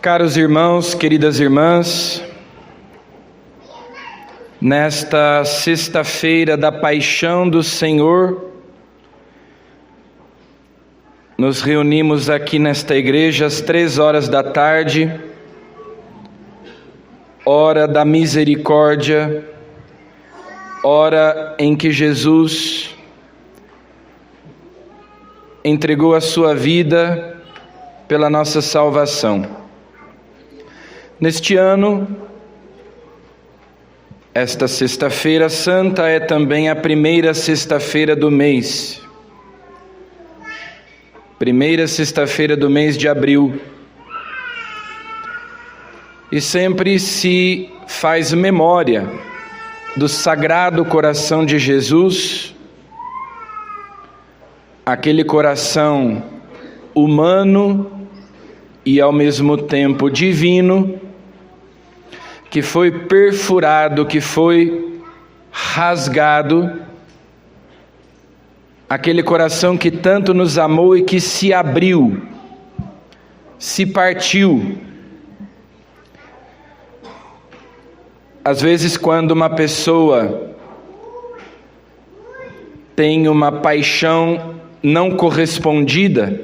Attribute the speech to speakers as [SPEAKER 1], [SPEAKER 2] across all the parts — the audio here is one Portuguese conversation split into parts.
[SPEAKER 1] Caros irmãos, queridas irmãs, nesta sexta-feira da Paixão do Senhor, nos reunimos aqui nesta igreja às 3h da tarde, hora da misericórdia, hora em que Jesus entregou a sua vida pela nossa salvação. Neste ano, esta sexta-feira santa é também a primeira sexta-feira do mês. Primeira sexta-feira do mês de abril. E sempre se faz memória do Sagrado Coração de Jesus, aquele coração humano e ao mesmo tempo divino, que foi perfurado, que foi rasgado, aquele coração que tanto nos amou e que se abriu, se partiu. Às vezes, quando uma pessoa tem uma paixão não correspondida,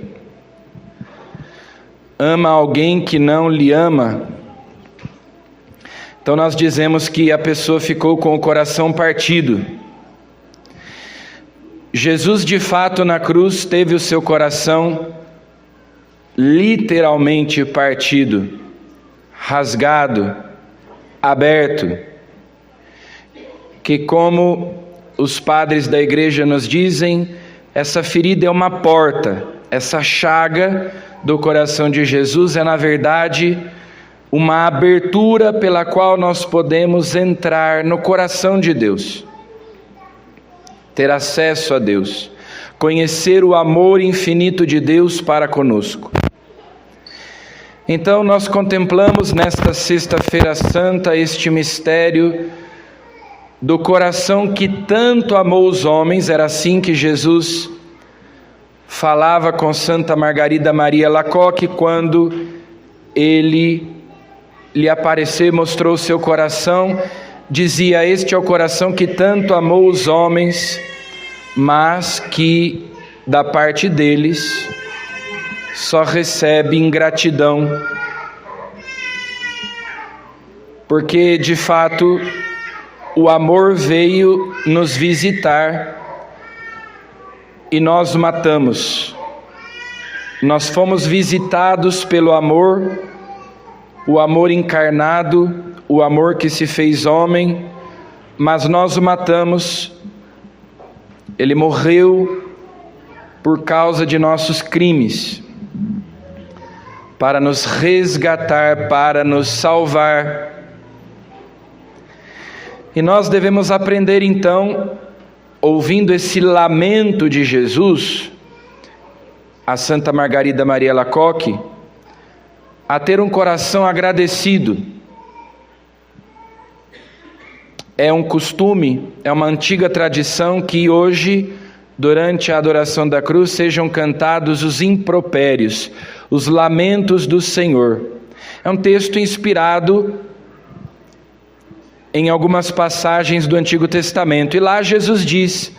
[SPEAKER 1] ama alguém que não lhe ama, então nós dizemos que a pessoa ficou com o coração partido. Jesus, de fato, na cruz teve o seu coração literalmente partido, rasgado, aberto, que, como os padres da igreja nos dizem, essa ferida é uma porta, essa chaga do coração de Jesus é, na verdade, uma abertura pela qual nós podemos entrar no coração de Deus, ter acesso a Deus, conhecer o amor infinito de Deus para conosco. Então nós contemplamos nesta sexta-feira santa este mistério do coração que tanto amou os homens. Era assim que Jesus falava com Santa Margarida Maria Alacoque quando ele lhe apareceu e mostrou o seu coração. Dizia: este é o coração que tanto amou os homens, mas que da parte deles só recebe ingratidão, porque de fato o amor veio nos visitar e nós o matamos. Nós fomos visitados pelo amor, o amor encarnado, o amor que se fez homem, mas nós o matamos. Ele morreu por causa de nossos crimes, para nos resgatar, para nos salvar. E nós devemos aprender então, ouvindo esse lamento de Jesus, a Santa Margarida Maria Alacoque, a ter um coração agradecido. É um costume, é uma antiga tradição que hoje, durante a adoração da cruz, sejam cantados os impropérios, os lamentos do Senhor. É um texto inspirado em algumas passagens do Antigo Testamento. E lá Jesus diz: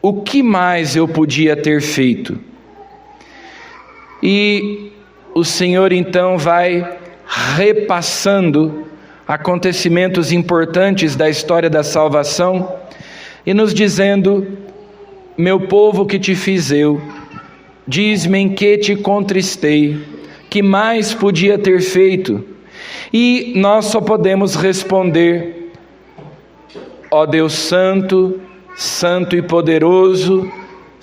[SPEAKER 1] o que mais eu podia ter feito? E o Senhor então vai repassando acontecimentos importantes da história da salvação e nos dizendo: meu povo que te fiz eu, diz-me em que te contristei, que mais podia ter feito? E nós só podemos responder: ó Deus Santo, Santo e poderoso,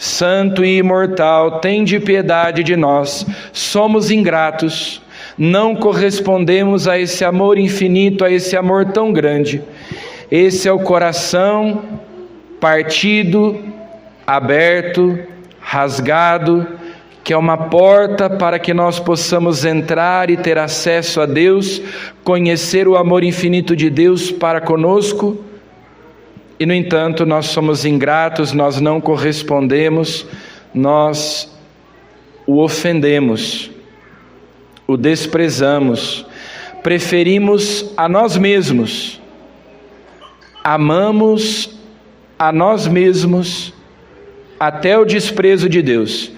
[SPEAKER 1] Santo e imortal, tende piedade de nós. Somos ingratos, não correspondemos a esse amor infinito, a esse amor tão grande. Esse é o coração partido, aberto, rasgado, que é uma porta para que nós possamos entrar e ter acesso a Deus, conhecer o amor infinito de Deus para conosco. E, no entanto, nós somos ingratos, nós não correspondemos, nós o ofendemos, o desprezamos, preferimos a nós mesmos, amamos a nós mesmos até o desprezo de Deus.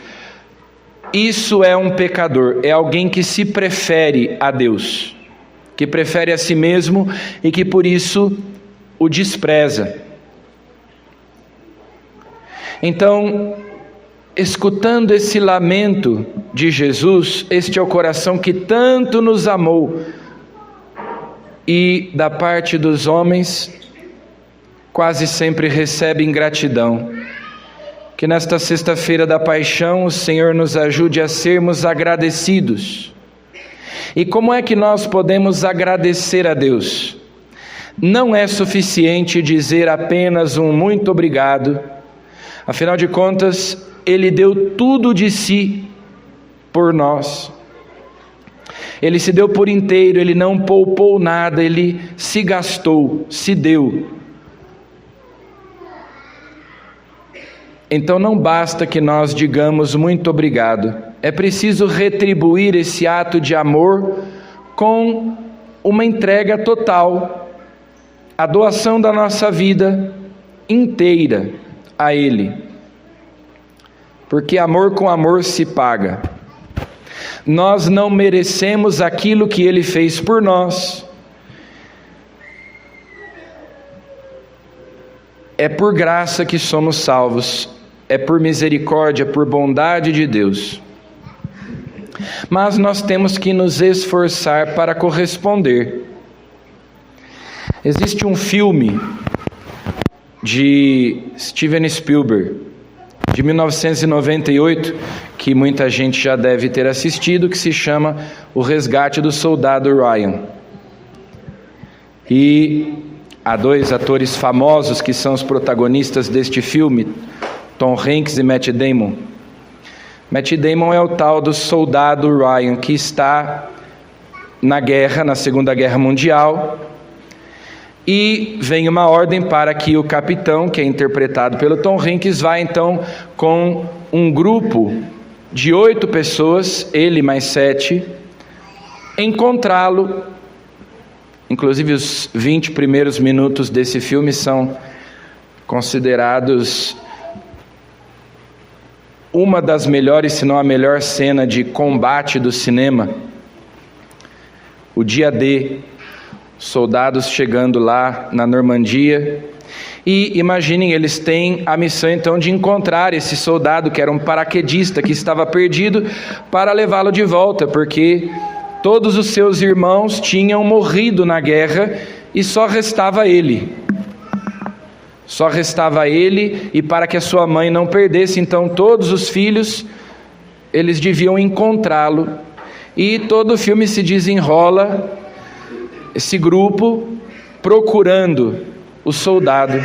[SPEAKER 1] Isso é um pecador, é alguém que se prefere a Deus, que prefere a si mesmo e que por isso o despreza. Então, escutando esse lamento de Jesus, este é o coração que tanto nos amou, e da parte dos homens quase sempre recebe ingratidão. Que nesta sexta-feira da paixão o Senhor nos ajude a sermos agradecidos. E como é que nós podemos agradecer a Deus? Não é suficiente dizer apenas um muito obrigado. Afinal de contas, Ele deu tudo de si por nós. Ele se deu por inteiro, Ele não poupou nada, Ele se gastou, se deu. Então não basta que nós digamos muito obrigado, é preciso retribuir esse ato de amor com uma entrega total, a doação da nossa vida inteira a Ele, porque amor com amor se paga. Nós não merecemos aquilo que Ele fez por nós, é por graça que somos salvos, é por misericórdia, por bondade de Deus. Mas nós temos que nos esforçar para corresponder. Existe um filme de Steven Spielberg, de 1998, que muita gente já deve ter assistido, que se chama O Resgate do Soldado Ryan. E há dois atores famosos que são os protagonistas deste filme, Tom Hanks e Matt Damon. Matt Damon é o tal do soldado Ryan, que está na guerra, na Segunda Guerra Mundial, e vem uma ordem para que o capitão, que é interpretado pelo Tom Hanks, vá então com um grupo de 8 pessoas, ele mais 7, encontrá-lo. Inclusive os 20 primeiros minutos desse filme são considerados uma das melhores, se não a melhor cena de combate do cinema. O dia D, soldados chegando lá na Normandia, e imaginem, eles têm a missão então de encontrar esse soldado que era um paraquedista que estava perdido, para levá-lo de volta, porque todos os seus irmãos tinham morrido na guerra e só restava ele. Só restava ele, e para que a sua mãe não perdesse, então todos os filhos, eles deviam encontrá-lo. E todo o filme se desenrola, esse grupo procurando o soldado.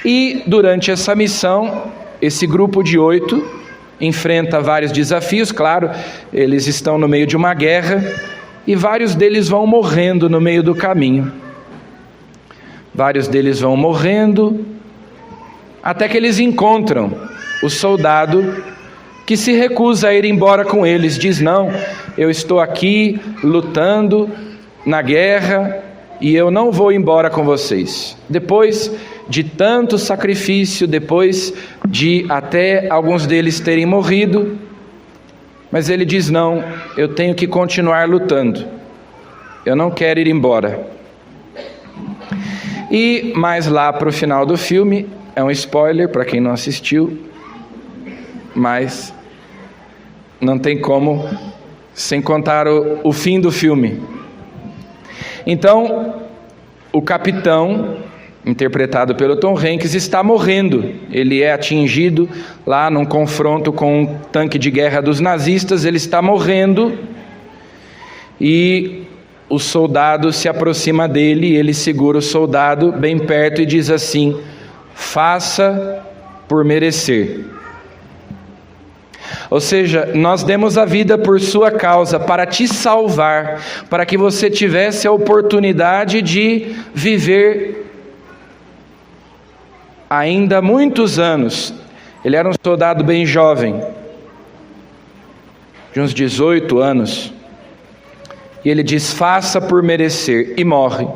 [SPEAKER 1] E durante essa missão, esse grupo de 8 enfrenta vários desafios, claro, eles estão no meio de uma guerra, e vários deles vão morrendo no meio do caminho. Vários deles vão morrendo, até que eles encontram o soldado que se recusa a ir embora com eles. Diz: não, eu estou aqui lutando na guerra e eu não vou embora com vocês. Depois de tanto sacrifício, depois de até alguns deles terem morrido, mas ele diz: não, eu tenho que continuar lutando, eu não quero ir embora. E mais lá para o final do filme, é um spoiler para quem não assistiu, mas não tem como sem contar o fim do filme. Então, o capitão, interpretado pelo Tom Hanks, está morrendo. Ele é atingido lá num confronto com um tanque de guerra dos nazistas, ele está morrendo, e o soldado se aproxima dele, ele segura o soldado bem perto e diz assim: faça por merecer. Ou seja, nós demos a vida por sua causa, para te salvar, para que você tivesse a oportunidade de viver ainda muitos anos. Ele era um soldado bem jovem, de uns 18 anos. E ele diz: faça por merecer, e morre.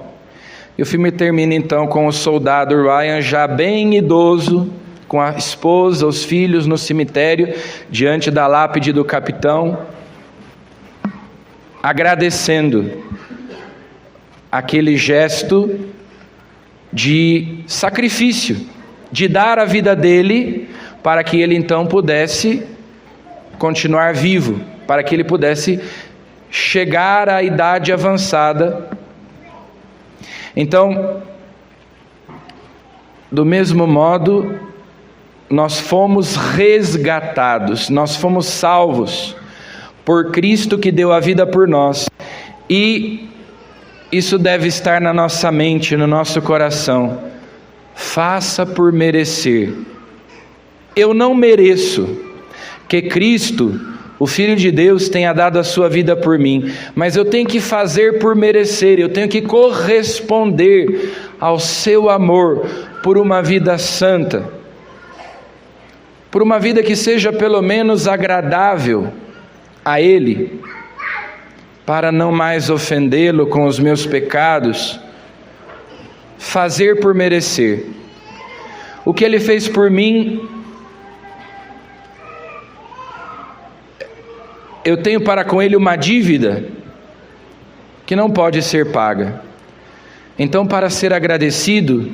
[SPEAKER 1] E o filme termina então com o soldado Ryan já bem idoso, com a esposa, os filhos no cemitério, diante da lápide do capitão, agradecendo aquele gesto de sacrifício, de dar a vida dele para que ele então pudesse continuar vivo, para que ele pudesse chegar à idade avançada. Então, do mesmo modo, nós fomos resgatados, nós fomos salvos por Cristo que deu a vida por nós, e isso deve estar na nossa mente, no nosso coração. Faça por merecer. Eu não mereço que Cristo, o Filho de Deus, tenha dado a sua vida por mim, mas eu tenho que fazer por merecer, eu tenho que corresponder ao seu amor por uma vida santa, por uma vida que seja pelo menos agradável a Ele, para não mais ofendê-lo com os meus pecados. Fazer por merecer. O que Ele fez por mim, eu tenho para com Ele uma dívida que não pode ser paga. Então, para ser agradecido,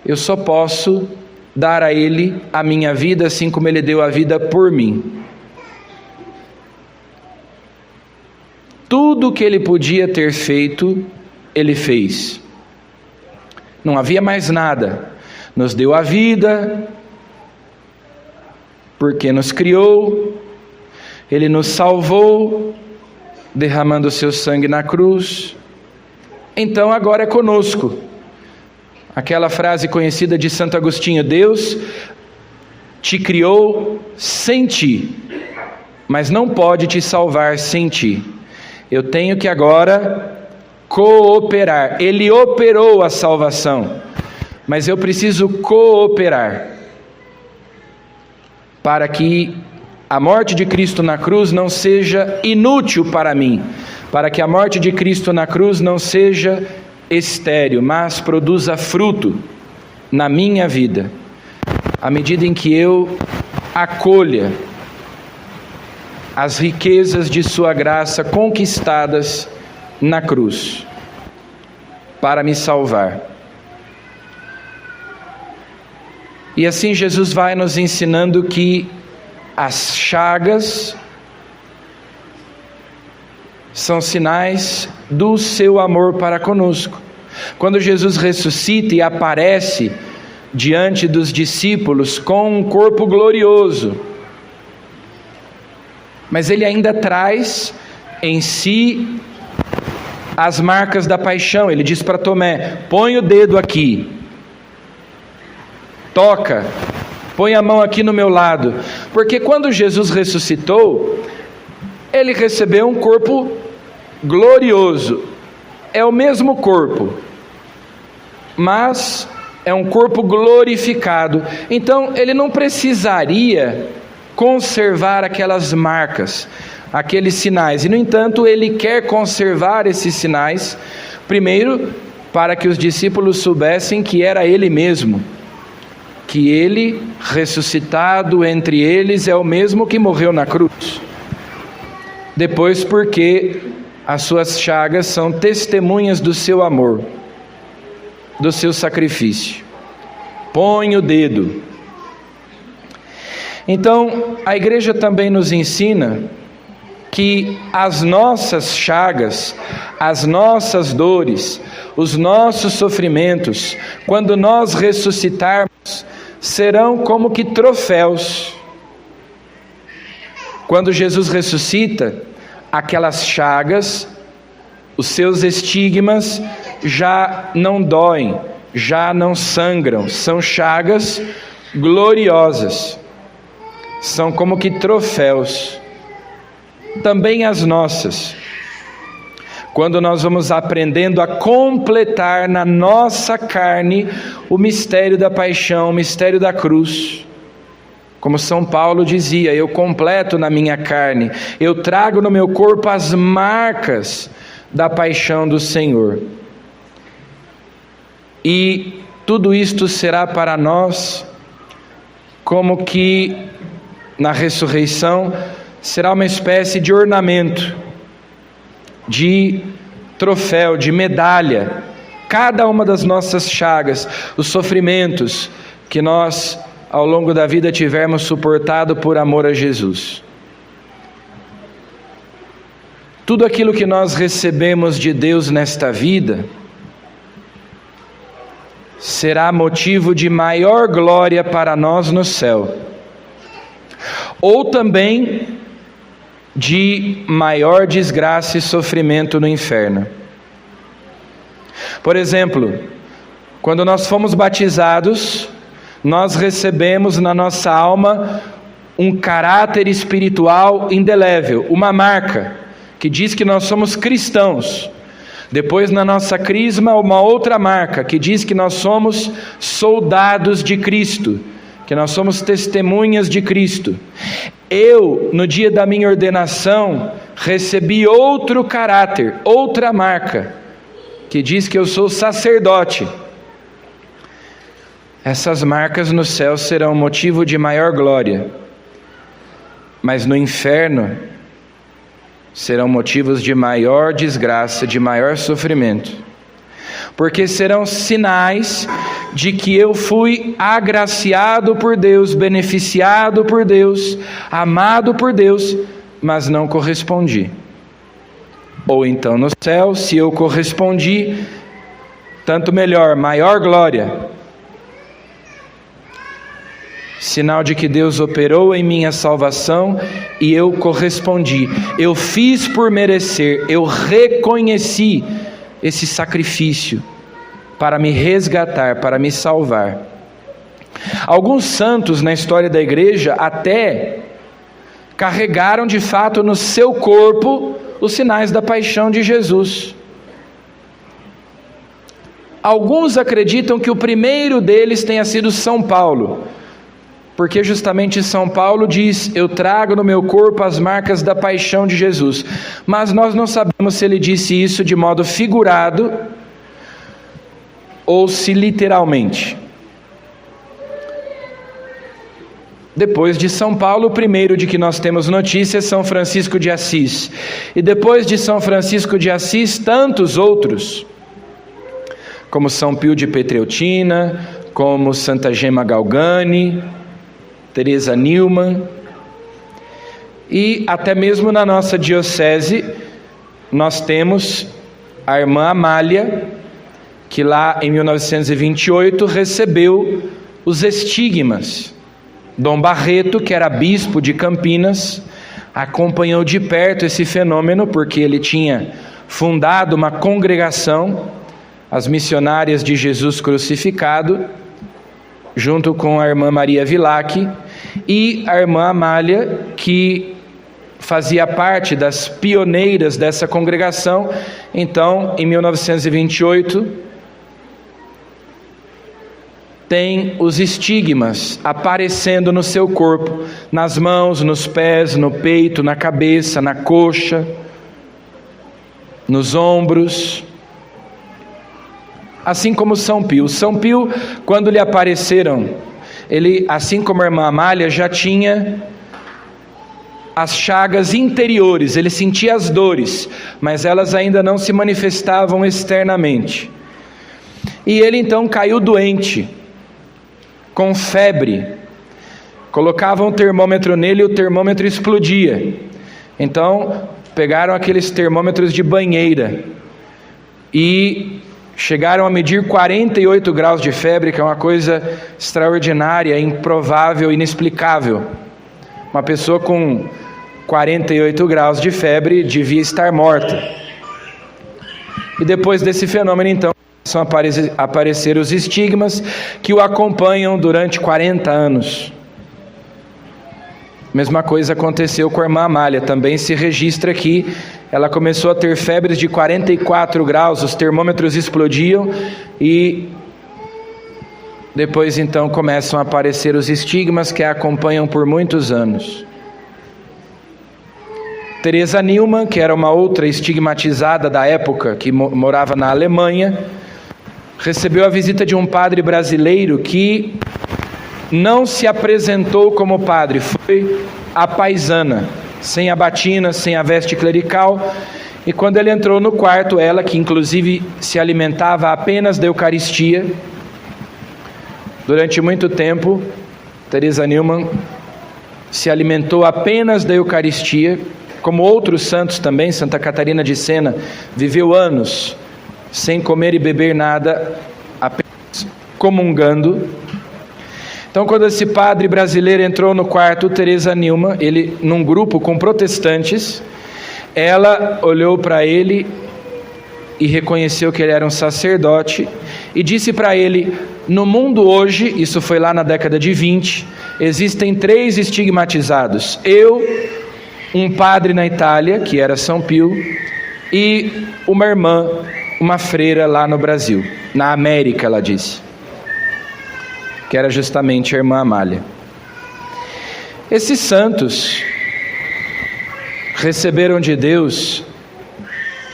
[SPEAKER 1] eu só posso dar a Ele a minha vida, assim como Ele deu a vida por mim. Tudo o que Ele podia ter feito, Ele fez. Não havia mais nada. Nos deu a vida, porque nos criou. Ele nos salvou, derramando o seu sangue na cruz. Então agora é conosco. Aquela frase conhecida de Santo Agostinho: Deus te criou sem ti, mas não pode te salvar sem ti. Eu tenho que agora cooperar. Ele operou a salvação, mas eu preciso cooperar para que a morte de Cristo na cruz não seja inútil para mim, para que a morte de Cristo na cruz não seja estéril, mas produza fruto na minha vida, à medida em que eu acolha as riquezas de sua graça conquistadas na cruz, para me salvar. E assim Jesus vai nos ensinando que as chagas são sinais do seu amor para conosco. Quando Jesus ressuscita e aparece diante dos discípulos com um corpo glorioso, mas ele ainda traz em si as marcas da paixão. Ele diz para Tomé: põe o dedo aqui, toca, põe a mão aqui no meu lado. Porque quando Jesus ressuscitou, ele recebeu um corpo glorioso. É o mesmo corpo, mas é um corpo glorificado. Então ele não precisaria conservar aquelas marcas, aqueles sinais. E no entanto ele quer conservar esses sinais, primeiro para que os discípulos soubessem que era ele mesmo, que ele, ressuscitado entre eles, é o mesmo que morreu na cruz. Depois, porque as suas chagas são testemunhas do seu amor, do seu sacrifício. Põe o dedo. Então, a igreja também nos ensina que as nossas chagas, as nossas dores, os nossos sofrimentos, quando nós ressuscitarmos, serão como que troféus. Quando Jesus ressuscita, aquelas chagas, os seus estigmas já não doem, já não sangram, são chagas gloriosas, são como que troféus. Também as nossas, quando nós vamos aprendendo a completar na nossa carne o mistério da paixão, o mistério da cruz. Como São Paulo dizia: eu completo na minha carne, eu trago no meu corpo as marcas da paixão do Senhor. E tudo isto será para nós como que na ressurreição será uma espécie de ornamento, de troféu, de medalha. Cada uma das nossas chagas, os sofrimentos que nós ao longo da vida tivermos suportado por amor a Jesus. Tudo aquilo que nós recebemos de Deus nesta vida será motivo de maior glória para nós no céu, ou também de maior desgraça e sofrimento no inferno. Por exemplo, quando nós fomos batizados, nós recebemos na nossa alma um caráter espiritual indelével, uma marca que diz que nós somos cristãos. Depois, na nossa crisma, uma outra marca que diz que nós somos soldados de Cristo, que nós somos testemunhas de Cristo. Eu, no dia da minha ordenação, recebi outro caráter, outra marca, que diz que eu sou sacerdote. Essas marcas no céu serão motivo de maior glória, mas no inferno serão motivos de maior desgraça, de maior sofrimento, porque serão sinais de que eu fui agraciado por Deus, beneficiado por Deus, amado por Deus, mas não correspondi. Ou então no céu, se eu correspondi, tanto melhor, maior glória. Sinal de que Deus operou em minha salvação e eu correspondi. Eu fiz por merecer, eu reconheci esse sacrifício para me resgatar, para me salvar. Alguns santos na história da igreja até carregaram de fato no seu corpo os sinais da paixão de Jesus. Alguns acreditam que o primeiro deles tenha sido São Paulo, porque justamente São Paulo diz: eu trago no meu corpo as marcas da paixão de Jesus. Mas nós não sabemos se ele disse isso de modo figurado ou se literalmente. Depois de São Paulo, o primeiro de que nós temos notícia é São Francisco de Assis. E depois de São Francisco de Assis, tantos outros, como São Pio de Petreutina, como Santa Gema Galgani, Teresa Newman, e até mesmo na nossa diocese nós temos a irmã Amália, que lá em 1928 recebeu os estigmas. Dom Barreto, que era bispo de Campinas, acompanhou de perto esse fenômeno, porque ele tinha fundado uma congregação, as Missionárias de Jesus Crucificado, junto com a irmã Maria Vilac, e a irmã Amália, que fazia parte das pioneiras dessa congregação. Então, em 1928, tem os estigmas aparecendo no seu corpo, nas mãos, nos pés, no peito, na cabeça, na coxa, nos ombros. Assim como São Pio. São Pio, quando lhe apareceram, ele, assim como a irmã Amália, já tinha as chagas interiores, ele sentia as dores, mas elas ainda não se manifestavam externamente. E ele então caiu doente, com febre. Colocavam um termômetro nele e o termômetro explodia. Então pegaram aqueles termômetros de banheira e chegaram a medir 48 graus de febre, que é uma coisa extraordinária, improvável, inexplicável. Uma pessoa com 48 graus de febre devia estar morta. E depois desse fenômeno, então, começam a aparecer os estigmas que o acompanham durante 40 anos. Mesma coisa aconteceu com a irmã Amália, também se registra aqui. Ela começou a ter febres de 44 graus, os termômetros explodiam e depois então começam a aparecer os estigmas que a acompanham por muitos anos. Teresa Neumann, que era uma outra estigmatizada da época, que morava na Alemanha, recebeu a visita de um padre brasileiro que não se apresentou como padre, foi a paisana, sem a batina, sem a veste clerical. E quando ele entrou no quarto, ela, que inclusive se alimentava apenas da Eucaristia, durante muito tempo, Teresa Neumann se alimentou apenas da Eucaristia, como outros santos também. Santa Catarina de Sena viveu anos sem comer e beber nada, apenas comungando. Então, quando esse padre brasileiro entrou no quarto, Teresa Neumann, ele num grupo com protestantes, ela olhou para ele e reconheceu que ele era um sacerdote e disse para ele: no mundo hoje, isso foi lá na década de 20, existem 3 estigmatizados: eu, um padre na Itália, que era São Pio, e uma irmã, uma freira lá no Brasil, na América, ela disse, que era justamente a irmã Amália. Esses santos receberam de Deus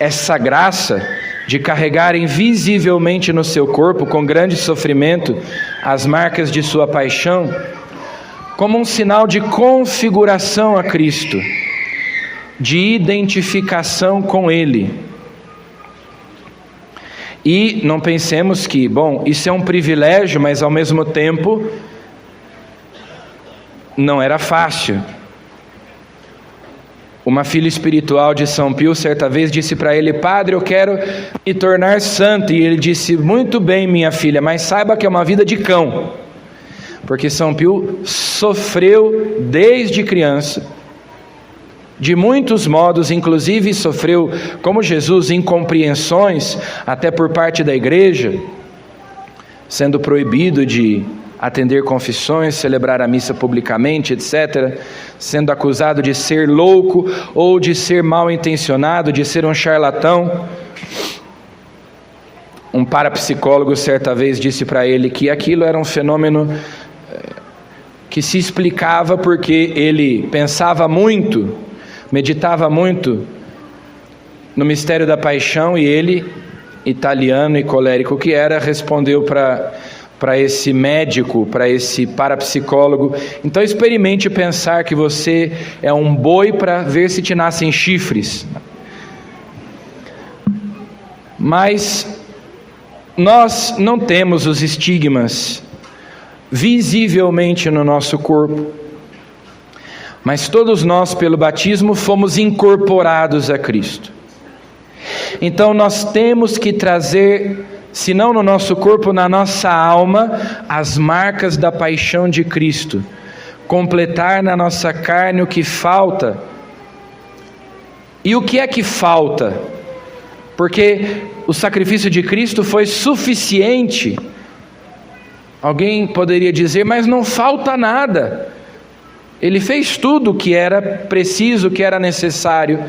[SPEAKER 1] essa graça de carregarem visivelmente no seu corpo, com grande sofrimento, as marcas de sua paixão, como um sinal de configuração a Cristo, de identificação com Ele. E não pensemos que, isso é um privilégio, mas ao mesmo tempo não era fácil. Uma filha espiritual de São Pio certa vez disse para ele: padre, eu quero me tornar santo. E ele disse: muito bem, minha filha, mas saiba que é uma vida de cão. Porque São Pio sofreu desde criança, de muitos modos, inclusive sofreu, como Jesus, incompreensões, até por parte da igreja, sendo proibido de atender confissões, celebrar a missa publicamente, etc., sendo acusado de ser louco ou de ser mal intencionado, de ser um charlatão. Um parapsicólogo certa vez disse para ele que aquilo era um fenômeno que se explicava porque ele pensava muito, meditava muito no mistério da paixão, e ele, italiano e colérico que era, respondeu para esse médico, para esse parapsicólogo: então experimente pensar que você é um boi para ver se te nascem chifres. Mas nós não temos os estigmas visivelmente no nosso corpo, mas todos nós, pelo batismo, fomos incorporados a Cristo. Então nós temos que trazer, se não no nosso corpo, na nossa alma, as marcas da paixão de Cristo, completar na nossa carne o que falta. E o que é que falta? Porque o sacrifício de Cristo foi suficiente. Alguém poderia dizer: mas não falta nada. Ele fez tudo o que era preciso, o que era necessário.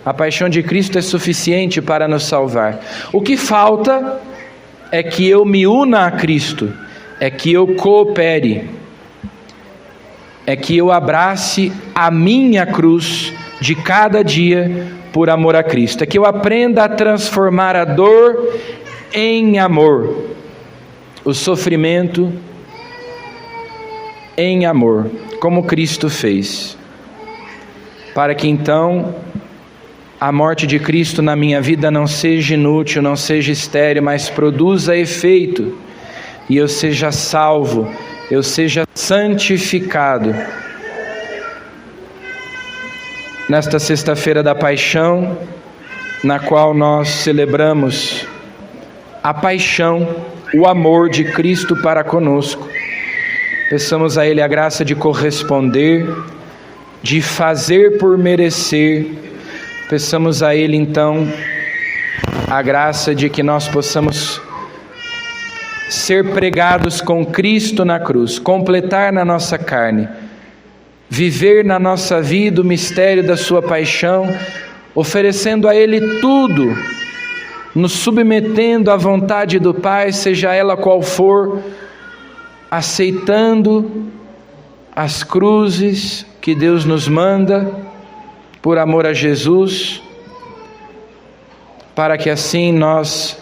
[SPEAKER 1] A paixão de Cristo é suficiente para nos salvar. O que falta é que eu me una a Cristo, é que eu coopere, é que eu abrace a minha cruz de cada dia por amor a Cristo, é que eu aprenda a transformar a dor em amor, o sofrimento em amor, como Cristo fez, para que então a morte de Cristo na minha vida não seja inútil, não seja estéril, mas produza efeito, e eu seja salvo, eu seja santificado. Nesta sexta-feira da paixão, na qual nós celebramos a paixão, o amor de Cristo para conosco, peçamos a Ele a graça de corresponder, de fazer por merecer. Peçamos a Ele então a graça de que nós possamos ser pregados com Cristo na cruz, completar na nossa carne, viver na nossa vida o mistério da sua paixão, oferecendo a Ele tudo, nos submetendo à vontade do Pai, seja ela qual for, aceitando as cruzes que Deus nos manda, por amor a Jesus, para que assim nós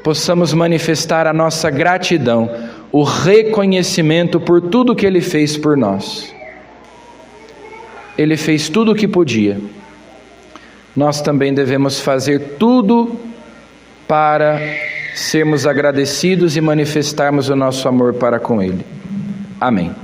[SPEAKER 1] possamos manifestar a nossa gratidão, o reconhecimento por tudo que Ele fez por nós. Ele fez tudo o que podia. Nós também devemos fazer tudo para sermos agradecidos e manifestarmos o nosso amor para com Ele. Amém.